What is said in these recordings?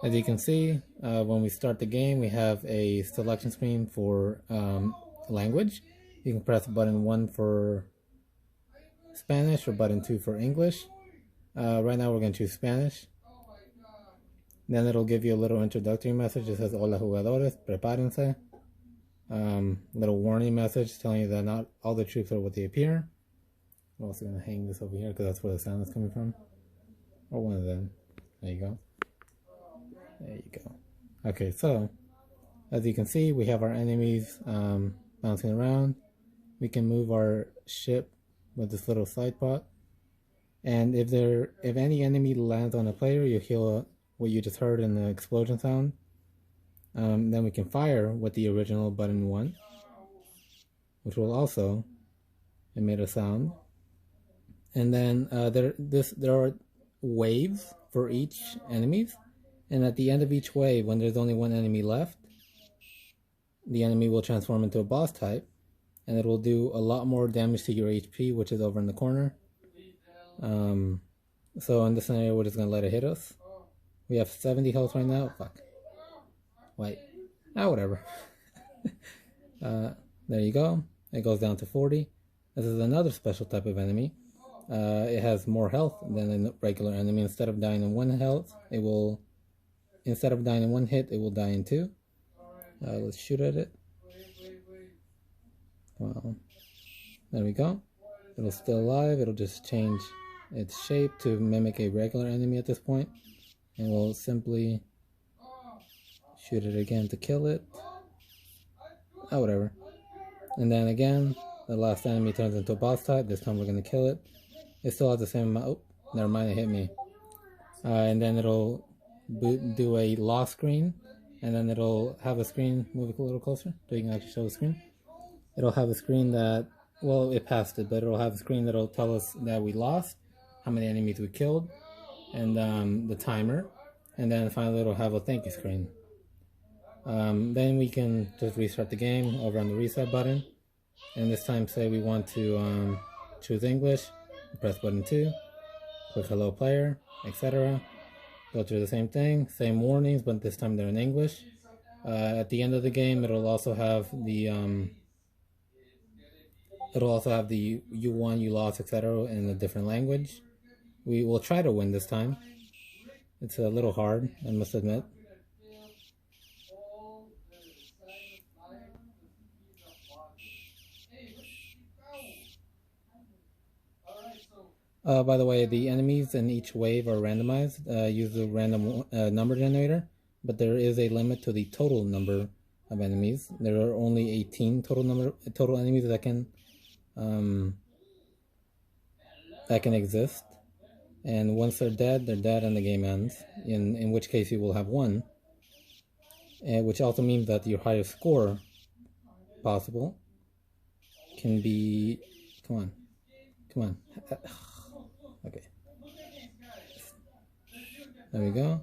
As you can see, when we start the game, we have a selection screen for language. You can press button 1 for Spanish or button 2 for English. Right now we're going to choose Spanish. Then it'll give you a little introductory message. It says, Hola jugadores, prepárense. Little warning message telling you that not all the troops are what they appear. I'm also going to hang this over here because that's where the sound is coming from. Or one of them. There you go. There you go. Okay, so as you can see, we have our enemies bouncing around. We can move our ship with this little side pot. And if any enemy lands on a player, you hear what you just heard in the explosion sound. Then we can fire with the original button 1, which will also emit a sound. And then there are waves for each enemies. And at the end of each wave, when there's only one enemy left, the enemy will transform into a boss type, and it will do a lot more damage to your HP, which is over in the corner. So in this scenario, we're just going to let it hit us. We have 70 health right now. Fuck. Wait. Whatever. There you go. It goes down to 40. This is another special type of enemy. It has more health than a regular enemy. Instead of dying in one hit, it will die in 2. Let's shoot at it. Wow. There we go. It'll still alive. It'll just change its shape to mimic a regular enemy at this point. And we'll simply shoot it again to kill it. Whatever. And then again, the last enemy turns into a boss type. This time we're going to kill it. It still has the same amount. Oh, never mind, it hit me. And then it'll do a lock screen. And then it'll have a screen. Move it a little closer so you can actually show the screen. It'll have a screen that, well, it passed it, but it'll have a screen that'll tell us that we lost, how many enemies we killed, and the timer. And then finally it'll have a thank you screen. Then we can just restart the game over on the reset button. And this time say we want to choose English, press button 2, click hello player, etc. Go through the same thing, same warnings, but this time they're in English. At the end of the game, it'll also have the you won, you lost, etc. in a different language. We will try to win this time. It's a little hard, I must admit. By the way, the enemies in each wave are randomized. Use the random number generator, but there is a limit to the total number of enemies. There are only 18 total enemies that can exist. And once they're dead and the game ends. In which case you will have 1, which also means that your highest score possible can be. Come on. Okay. There we go.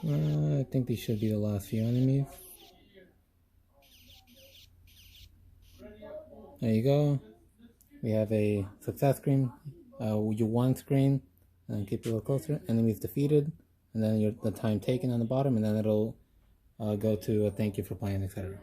I think these should be the last few enemies. There you go. We have a success screen, you won screen, and keep it a little closer. Enemies defeated, and then the time taken on the bottom, and then it'll go to a thank you for playing, etc.